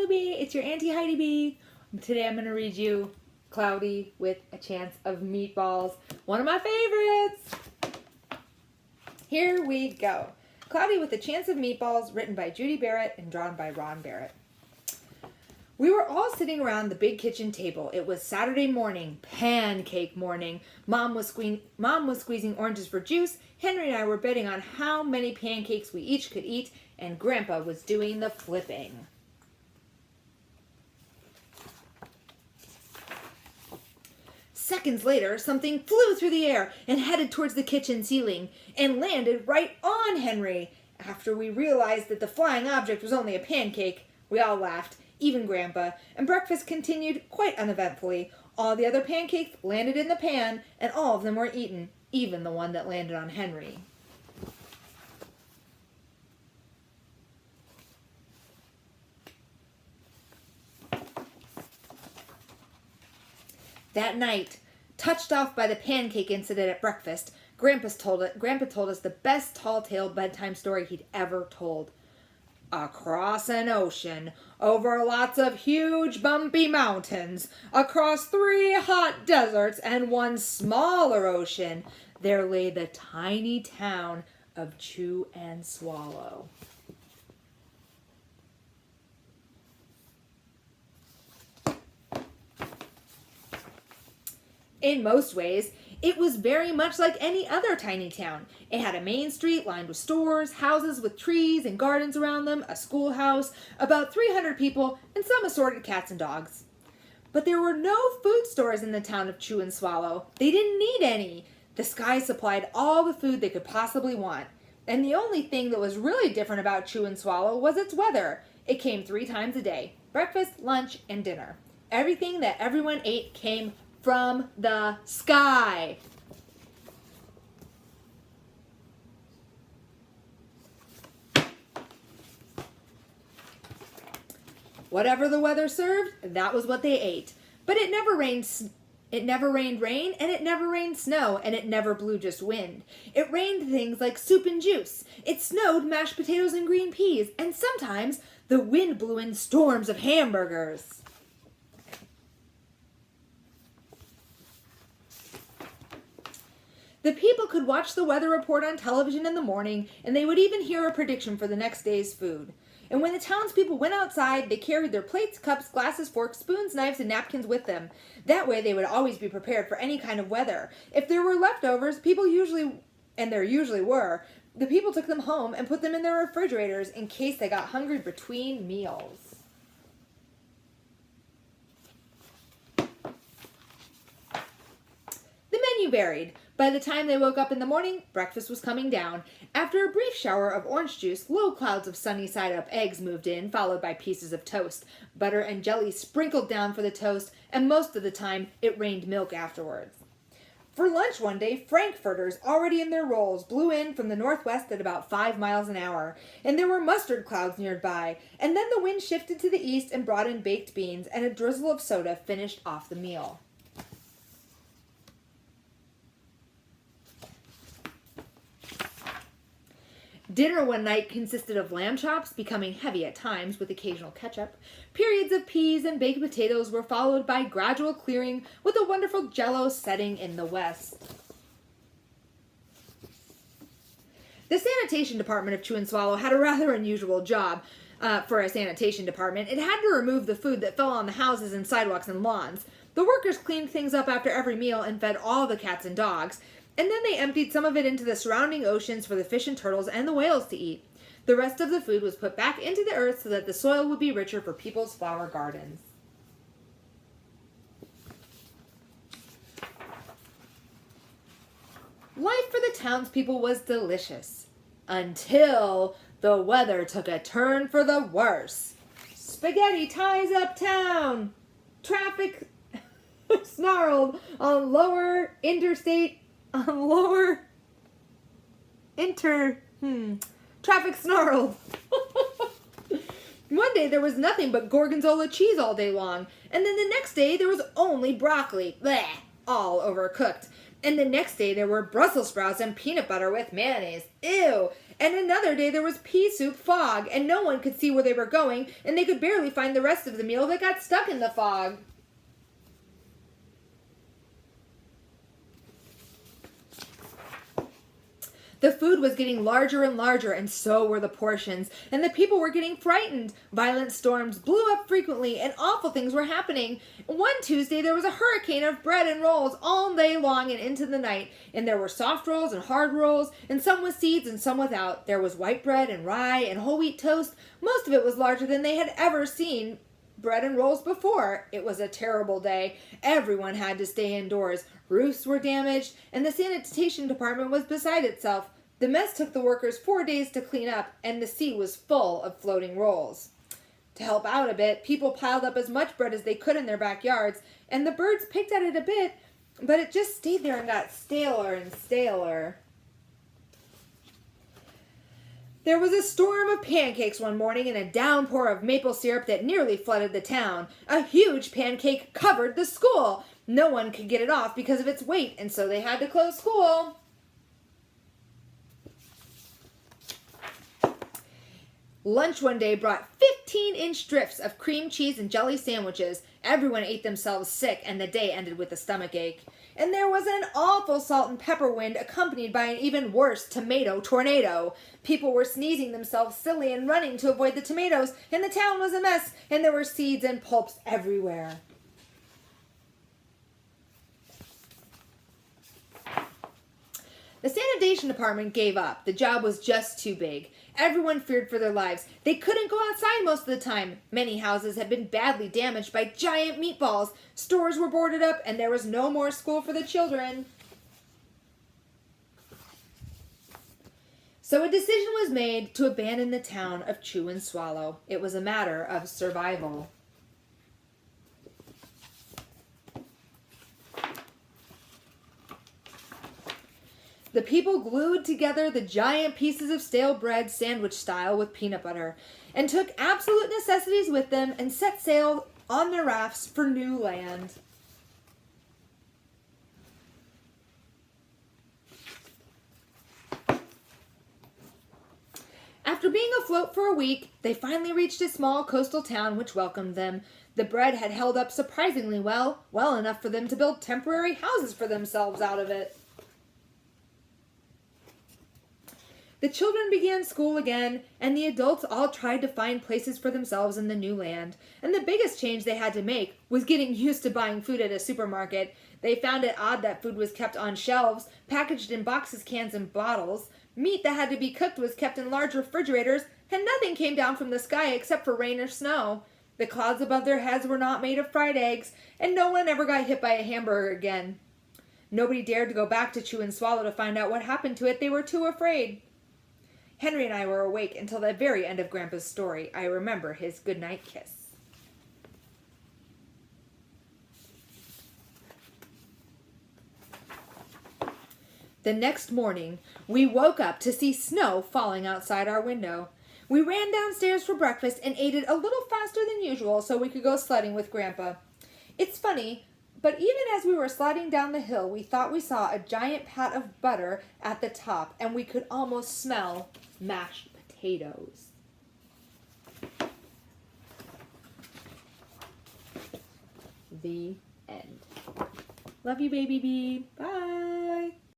newbie, it's your Auntie Heidi B. Today I'm going to read you Cloudy with a Chance of Meatballs, one of my favorites. Here we go. Cloudy with a Chance of Meatballs, written by Judi Barrett and drawn by Barrett. We were all sitting around the big kitchen table. It was Saturday morning, pancake morning. Mom was squeezing oranges for juice. Henry and I were betting on how many pancakes we each could eat, and Grandpa was doing the flipping. Seconds later, something flew through the air and headed towards the kitchen ceiling and landed right on Henry. After we realized that the flying object was only a pancake, we all laughed, even Grandpa, and breakfast continued quite uneventfully. All the other pancakes landed in the pan, and all of them were eaten, even the one that landed on Henry. That night, touched off by the pancake incident at breakfast, Grandpa told us the best tall-tale bedtime story he'd ever told. Across an ocean, over lots of huge bumpy mountains, across 3 hot deserts and 1 smaller ocean, there lay the tiny town of Chew and Swallow. In most ways, it was very much like any other tiny town. It had a main street lined with stores, houses with trees and gardens around them, a schoolhouse, about 300 people, and some assorted cats and dogs. But there were no food stores in the town of Chew and Swallow. They didn't need any. The sky supplied all the food they could possibly want. And the only thing that was really different about Chew and Swallow was its weather. It came 3 times a day: breakfast, lunch, and dinner. Everything that everyone ate came from the sky. Whatever the weather served, that was what they ate. But it never rained rain, and it never rained snow, and it never blew just wind. It rained things like soup and juice. It snowed mashed potatoes and green peas, and sometimes the wind blew in storms of hamburgers. The people could watch the weather report on television in the morning, and they would even hear a prediction for the next day's food. And when the townspeople went outside, they carried their plates, cups, glasses, forks, spoons, knives, and napkins with them. That way they would always be prepared for any kind of weather. If there were leftovers, and there usually were, the people took them home and put them in their refrigerators in case they got hungry between meals. The menu varied. By the time they woke up in the morning, breakfast was coming down. After a brief shower of orange juice, low clouds of sunny side-up eggs moved in, followed by pieces of toast. Butter and jelly sprinkled down for the toast, and most of the time, it rained milk afterwards. For lunch one day, frankfurters, already in their rolls, blew in from the northwest at about 5 miles an hour, and there were mustard clouds nearby. And then the wind shifted to the east and brought in baked beans, and a drizzle of soda finished off the meal. Dinner one night consisted of lamb chops, becoming heavy at times with occasional ketchup. Periods of peas and baked potatoes were followed by gradual clearing with a wonderful jello setting in the west. The sanitation department of Chew and Swallow had a rather unusual job for a sanitation department. It had to remove the food that fell on the houses and sidewalks and lawns. The workers cleaned things up after every meal and fed all the cats and dogs. And then they emptied some of it into the surrounding oceans for the fish and turtles and the whales to eat. The rest of the food was put back into the earth so that the soil would be richer for people's flower gardens. Life for the townspeople was delicious, until the weather took a turn for the worse. Spaghetti ties uptown. Traffic snarled on Traffic snarled. One day there was nothing but gorgonzola cheese all day long, and then the next day there was only broccoli, bleh, all overcooked. And the next day there were Brussels sprouts and peanut butter with mayonnaise, ew. And another day there was pea soup fog, and no one could see where they were going, and they could barely find the rest of the meal that got stuck in the fog. The food was getting larger and larger, and so were the portions, and the people were getting frightened. Violent storms blew up frequently, and awful things were happening. One Tuesday, there was a hurricane of bread and rolls all day long and into the night, and there were soft rolls and hard rolls, and some with seeds and some without. There was white bread and rye and whole wheat toast. Most of it was larger than they had ever seen bread and rolls before. It was a terrible day. Everyone had to stay indoors. Roofs were damaged, and the sanitation department was beside itself. The mess took the workers 4 days to clean up, and the sea was full of floating rolls. To help out a bit, people piled up as much bread as they could in their backyards, and the birds picked at it a bit, but it just stayed there and got staler and staler. There was a storm of pancakes one morning and a downpour of maple syrup that nearly flooded the town. A huge pancake covered the school. No one could get it off because of its weight, and so they had to close school. Lunch one day brought 15-inch drifts of cream cheese and jelly sandwiches. Everyone ate themselves sick, and the day ended with a stomachache. And there was an awful salt and pepper wind accompanied by an even worse tomato tornado. People were sneezing themselves silly and running to avoid the tomatoes, and the town was a mess, and there were seeds and pulps everywhere. The sanitation department gave up. The job was just too big. Everyone feared for their lives. They couldn't go outside most of the time. Many houses had been badly damaged by giant meatballs. Stores were boarded up, and there was no more school for the children. So a decision was made to abandon the town of Chew and Swallow. It was a matter of survival. The people glued together the giant pieces of stale bread, sandwich style, with peanut butter, and took absolute necessities with them and set sail on their rafts for new land. After being afloat for a week, they finally reached a small coastal town which welcomed them. The bread had held up surprisingly well enough for them to build temporary houses for themselves out of it. The children began school again, and the adults all tried to find places for themselves in the new land. And the biggest change they had to make was getting used to buying food at a supermarket. They found it odd that food was kept on shelves, packaged in boxes, cans, and bottles. Meat that had to be cooked was kept in large refrigerators, and nothing came down from the sky except for rain or snow. The clouds above their heads were not made of fried eggs, and no one ever got hit by a hamburger again. Nobody dared to go back to Chew and Swallow to find out what happened to it. They were too afraid. Henry and I were awake until the very end of Grandpa's story. I remember his goodnight kiss. The next morning, we woke up to see snow falling outside our window. We ran downstairs for breakfast and ate it a little faster than usual so we could go sledding with Grandpa. It's funny, but even as we were sliding down the hill, we thought we saw a giant pat of butter at the top, and we could almost smell mashed potatoes. The end. Love you, baby bee. Bye.